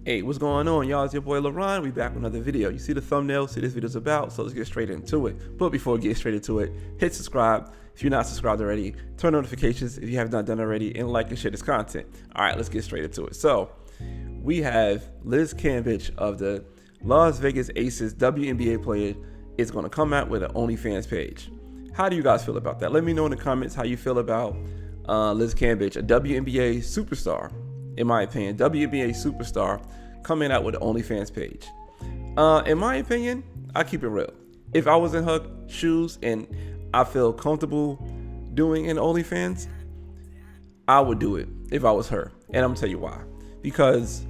Hey, what's going on, y'all? It's your boy LaRon. We back with another video. You see the thumbnail, see this video's about, so let's get straight into it. But before we get straight into it, hit subscribe if you're not subscribed already, turn notifications if you have not done already, and like and share this content. All right, let's get straight into it. So we have Liz Cambage of the Las Vegas Aces WNBA player is going to come out with an Onlyfans page. How do you guys feel about that? Let me know in the comments how you feel about Liz Cambage, a WNBA superstar. In my opinion, WNBA superstar coming out with an OnlyFans page. In my opinion, I keep it real. If I was in her shoes and I feel comfortable doing an OnlyFans, I would do it if I was her. And I'm gonna tell you why. Because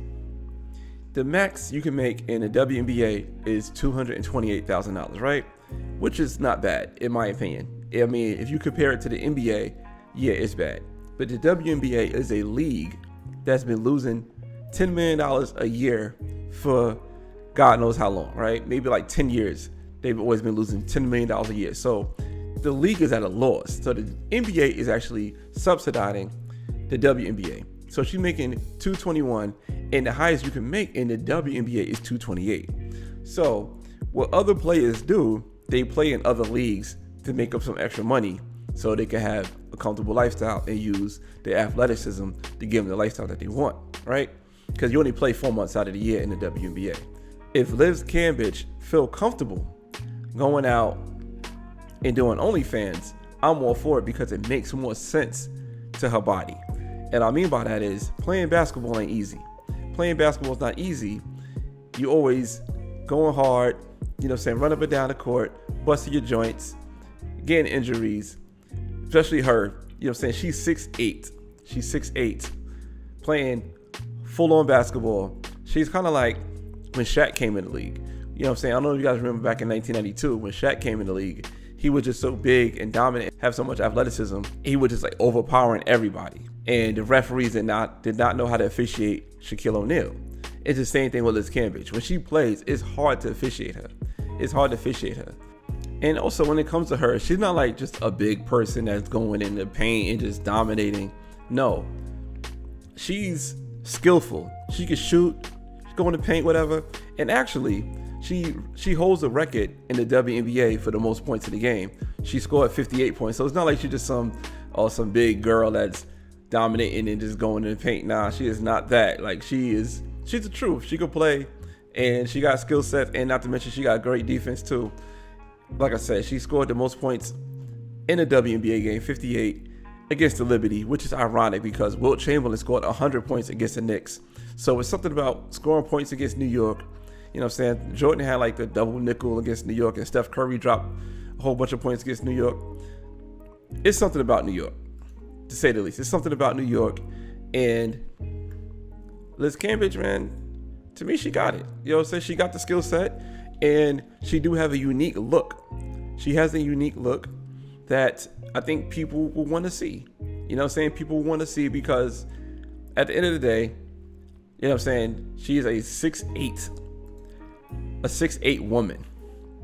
the max you can make in the WNBA is $228,000, right? Which is not bad, in my opinion. I mean, if you compare it to the NBA, yeah, it's bad. But the WNBA is a league that's been losing $10 million a year for God knows how long, right? Maybe like 10 years. They've always been losing $10 million a year. So the league is at a loss. So the NBA is actually subsidizing the WNBA. So she's making $221, and the highest you can make in the WNBA is $228. So what other players do, they play in other leagues to make up some extra money so they can have a comfortable lifestyle and use their athleticism to give them the lifestyle that they want, right? Because you only play 4 months out of the year in the WNBA. If Liz Cambage feel comfortable going out and doing OnlyFans, I'm all for it because it makes more sense to her body. And I mean by that is playing basketball ain't easy. Playing basketball is not easy. You always going hard, run up and down the court, busting your joints, getting injuries. Especially her, she's 6'8". She's 6'8", playing full-on basketball. She's kind of like when Shaq came in the league. I don't know if you guys remember back in 1992 when Shaq came in the league. He was just so big and dominant, have so much athleticism. He was just like overpowering everybody. And the referees did not know how to officiate Shaquille O'Neal. It's the same thing with Liz Cambage. When she plays, it's hard to officiate her. And also when it comes to her, she's not like just a big person that's going in the paint and just dominating. No, she's skillful. She can shoot, go in the paint, whatever. And actually, she holds the record in the WNBA for the most points in the game. She scored 58 points. So it's not like she's just some big girl that's dominating and just going in the paint. Nah, she is not that. Like she's the truth. She can play and she got skill set, and not to mention she got great defense too. Like I said, she scored the most points in a WNBA game, 58 against the Liberty, which is ironic because Wilt Chamberlain scored 100 points against the Knicks. So it's something about scoring points against New York. Jordan had like the double nickel against New York, and Steph Curry dropped a whole bunch of points against New York. It's something about New York, to say the least. It's something about New York. And Liz Cambage, man, to me, she got it. She got the skill set. And she do have a unique look. She has a unique look that I think people will want to see. People want to see because at the end of the day, she is a 6'8", woman,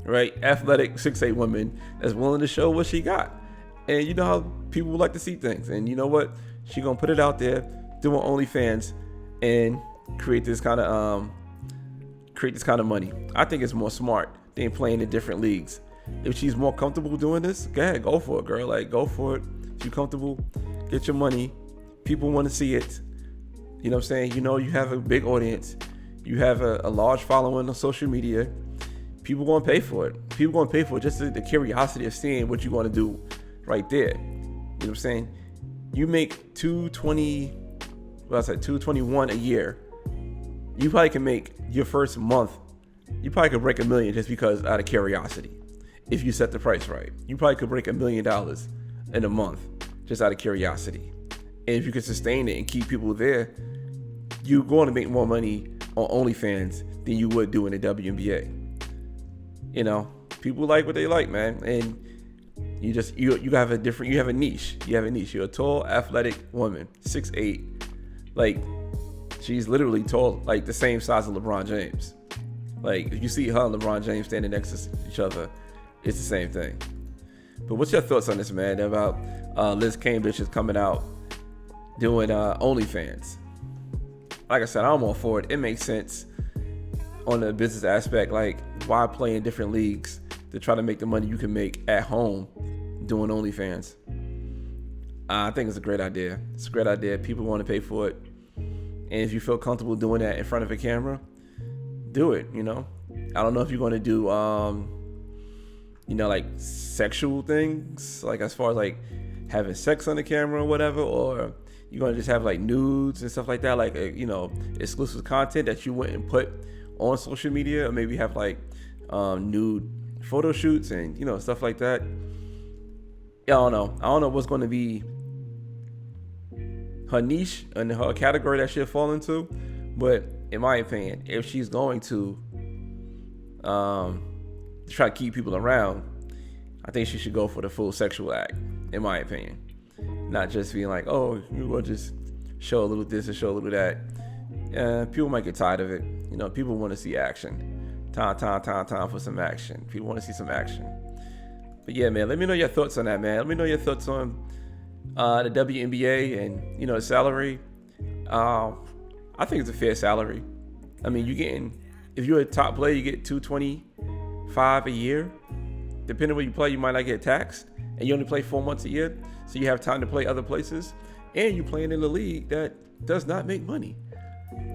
right? Athletic 6'8" woman that's willing to show what she got. And you know how people like to see things. And you know what? She gonna put it out there, doing OnlyFans, and create this kind of money. I think it's more smart than playing in different leagues. If she's more comfortable doing this, go ahead, go for it, girl. Like, go for it. If you're comfortable, get your money. People want to see it. You have a big audience. You have a large following on social media. People going to pay for it. People going to pay for it just the curiosity of seeing what you're going to do right there. You make $221 a year. You probably can make your first month, you probably could break $1 million just because out of curiosity. If you set the price right, you probably could break $1 million in a month just out of curiosity. And if you can sustain it and keep people there, you're going to make more money on OnlyFans than you would do in the WNBA. People like what they like, man. And you have a niche. You have a niche. You're a tall, athletic woman, 6'8". Like, she's literally tall, like the same size as LeBron James. Like, if you see her and LeBron James standing next to each other, it's the same thing. But what's your thoughts on this, man, about Liz Cambage is coming out doing OnlyFans? like I said, I'm all for it. It makes sense on the business aspect. Like, why play in different leagues to try to make the money you can make at home doing OnlyFans? I think it's a great idea. It's a great idea. People want to pay for it. And if you feel comfortable doing that in front of a camera, do it, you know? I don't know if you're going to do, you know, like sexual things, like as far as like having sex on the camera or whatever, or you're going to just have like nudes and stuff like that, like, you know, exclusive content that you wouldn't put on social media, or maybe have like nude photo shoots and, you know, stuff like that. Yeah, I don't know what's going to be her niche and her category that she'll fall into, but in my opinion, if she's going to try to keep people around, I think she should go for the full sexual act, in my opinion. Not just being like, oh, we'll just show a little this and show a little that. People might get tired of it. You know, people want to see action. Time for some action. People want to see some action. But yeah, man, let me know your thoughts on that, man. Let me know your thoughts on the WNBA and, you know, the salary. I think it's a fair salary. I mean, if you're a top player, you get $225 a year. Depending on where you play, you might not get taxed. And you only play 4 months a year, so you have time to play other places. And you're playing in a league that does not make money.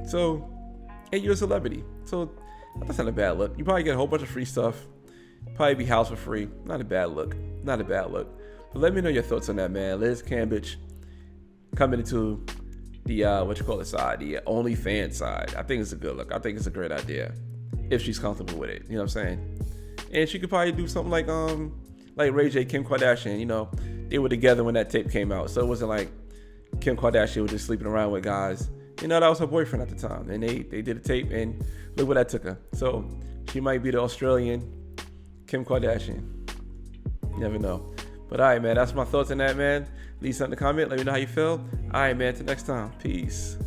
So, and you're a celebrity. So that's not a bad look. You probably get a whole bunch of free stuff. Probably be housed for free. Not a bad look. Not a bad look. But let me know your thoughts on that, man. Liz Cambage coming into the side, the OnlyFans side. I think it's a good look. I think it's a great idea if she's comfortable with it. You know what I'm saying? And she could probably do something like Ray J, Kim Kardashian. You know, they were together when that tape came out, so it wasn't like Kim Kardashian was just sleeping around with guys. You know, that was her boyfriend at the time, and they did a tape, and look where that took her. So she might be the Australian Kim Kardashian. You never know. But all right, man, that's my thoughts on that, man. Leave something in the comment. Let me know how you feel. All right, man, till next time. Peace.